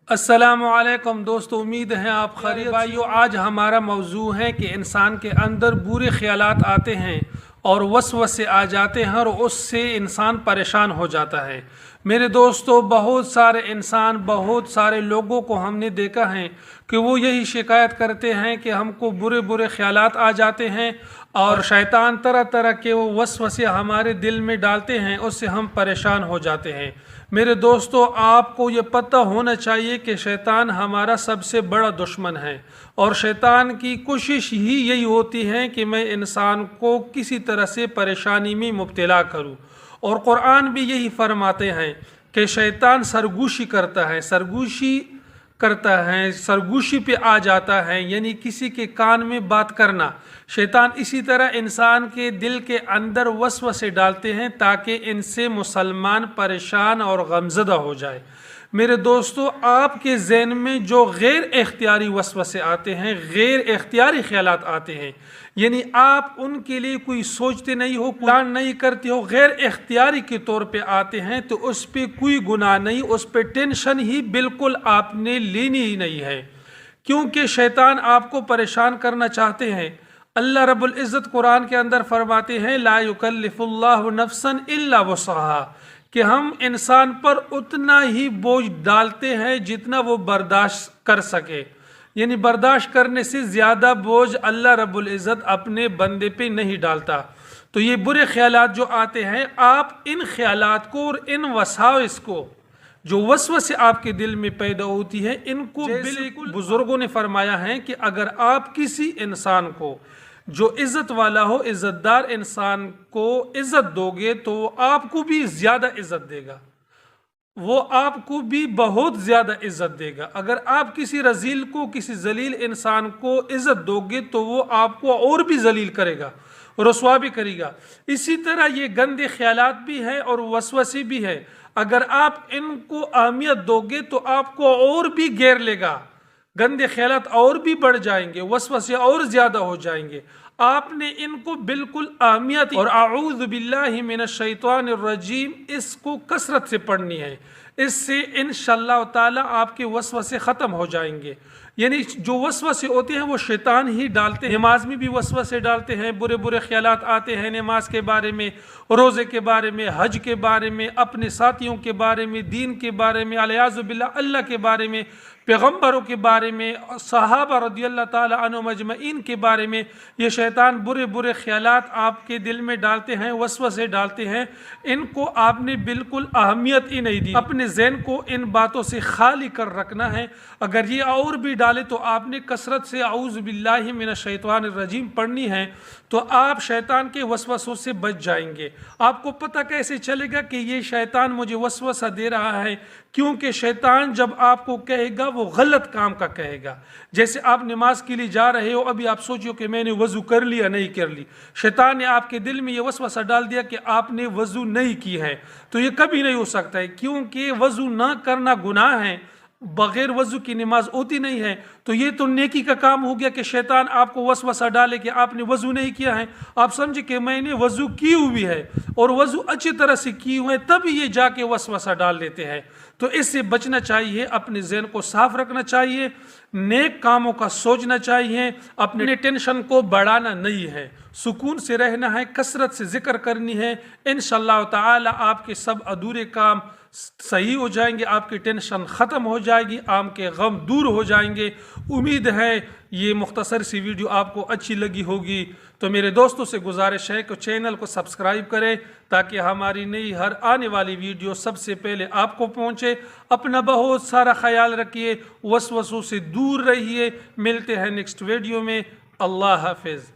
अस्सलामुअलैकुम दोस्तों, उम्मीद है आप खैरियत। भाइयों, आज हमारा मौजू है कि इंसान के अंदर बुरे ख्यालात आते हैं और वसवसे आ जाते हैं और उससे इंसान परेशान हो जाता है। मेरे दोस्तों, बहुत सारे इंसान, बहुत सारे लोगों को हमने देखा है कि वो यही शिकायत करते हैं कि हमको बुरे बुरे ख्यालात आ जाते हैं और शैतान तरह तरह के वो वसवसे हमारे दिल में डालते हैं, उससे हम परेशान हो जाते हैं। मेरे दोस्तों, आपको ये पता होना चाहिए कि शैतान हमारा सबसे बड़ा दुश्मन है और शैतान की कोशिश ही यही होती है कि मैं इंसान को किसी तरह से परेशानी में मुब्तला करूं। और कुरान भी यही फरमाते हैं कि शैतान सरगोशी करता है, सरगोशी पे आ जाता है, यानी किसी के कान में बात करना। शैतान इसी तरह इंसान के दिल के अंदर वसवसे डालते हैं ताकि इनसे मुसलमान परेशान और गमज़दा हो जाए। मेरे दोस्तों, आपके ज़हन में जो गैर इख्तियारी वसवसे आते हैं, गैर इख्तियारी ख्यालात आते हैं, यानी आप उनके लिए कोई सोचते नहीं हो, प्लान नहीं करते हो, गैर इख्तियारी के तौर पे आते हैं, तो उस पर कोई गुनाह नहीं, उस पर टेंशन ही बिल्कुल आपने लेनी ही नहीं है, क्योंकि शैतान आपको परेशान करना चाहते हैं। अल्लाह रब्बुल इज़्ज़त कुरान के अंदर फरमाते हैं, ला युकल्लिफुल्लाहु नफ्सन इल्ला वुसअहा, कि हम इंसान पर उतना ही बोझ डालते हैं जितना वो बर्दाश्त कर सके, यानी बर्दाश्त करने से ज़्यादा बोझ अल्लाह रब्बुल इज़्ज़त अपने बंदे पे नहीं डालता। तो ये बुरे ख्यालात जो आते हैं, आप इन ख्यालात को और इन वसाविस को, जो वसवसे आपके दिल में पैदा होती है, इनको बिल्कुल बुजुर्गों ने फरमाया है कि अगर आप किसी इंसान को जो इज़्ज़त वाला हो, इज़्ज़तदार इंसान को इज़्ज़त दोगे तो वो आपको भी ज़्यादा इज़्ज़त देगा, वो आपको भी बहुत ज़्यादा इज़्ज़त देगा। अगर आप किसी रज़ील को, किसी जलील इंसान को इज़्ज़त दोगे तो वो आपको और भी जलील करेगा, रसवा भी करेगा। इसी तरह ये गंदे ख्यालात भी हैं और वसवसे भी हैं। अगर आप इनको अहमियत दोगे तो आपको और भी घेर लेगा, गंदे ख्यालात और भी बढ़ जाएंगे, वसवसे और ज़्यादा हो जाएंगे। आपने इनको बिल्कुल अहमियत और अऊज़ु बिल्लाहि मिनश शैतानिर रजीम इसको कसरत से पढ़नी है। इससे इंशाअल्लाह ताला आपके वसवसे ख़त्म हो जाएंगे। यानी जो वसवसे होते हैं वो शैतान ही डालते हैं। नमाज में भी वसवसे डालते हैं, बुरे बुरे ख्यालात आते हैं नमाज के बारे में, रोज़े के बारे में, हज के बारे में, अपने साथियों के बारे में, दीन के बारे में, अलियाज़ु बिल्लाह, अल्लाह के बारे में, पैगम्बरों के बारे में, सहाबा रज़ियल्लाहु ताला अन्हुम अजमईन के बारे में। ये शैतान बुरे बुरे ख्यालात आपके दिल में डालते हैं, वसवसे डालते हैं। इनको आपने बिल्कुल अहमियत ही नहीं दी। अपने ज़हन को इन बातों से खाली कर रखना है। अगर ये और भी डाले तो आपने कसरत से औज़ु बिल्लाहि मिनश शैतानिर रजीम पढ़नी है, तो आप शैतान के वसवसों से बच जाएंगे। आपको पता कैसे चलेगा कि ये शैतान मुझे वसवसा दे रहा है? क्योंकि शैतान जब आपको कहेगा वो गलत काम का कहेगा। जैसे आप नमाज के लिए जा रहे हो, अभी आप सोचो कि मैंने वज़ू कर लिया, नहीं कर ली, शैतान ने आपके दिल में ये वसवसा डाल दिया कि आपने वज़ू नहीं की है, तो ये कभी नहीं हो सकता है, क्योंकि वज़ू ना करना गुनाह है, बग़ैर वज़ू की नमाज होती नहीं है। तो ये तो नेकी का काम हो गया कि शैतान आपको वसवसा डाले कि आपने वज़ू नहीं किया है। आप समझे कि मैंने वज़ू की हुई है और वज़ू अच्छी तरह से की हुई है, तब ये जाके वसवसा डाल देते हैं। तो इससे बचना चाहिए, अपने ज़हन को साफ रखना चाहिए, नेक कामों का सोचना चाहिए, अपने टेंशन को बढ़ाना नहीं है, सुकून से रहना है, कसरत से ज़िक्र करनी है। इंशाअल्लाह ताला आपके सब अधूरे काम सही हो जाएंगे, आपकी टेंशन ख़त्म हो जाएगी, आपके गम दूर हो जाएंगे। उम्मीद है ये मुख्तसर सी वीडियो आपको अच्छी लगी होगी। तो मेरे दोस्तों से गुजारिश है कि चैनल को सब्सक्राइब करें ताकि हमारी नई हर आने वाली वीडियो सबसे पहले आपको पहुंचे। अपना बहुत सारा ख्याल रखिए, वसवसों से दूर रहिए। मिलते हैं नेक्स्ट वीडियो में। अल्लाह हाफिज़।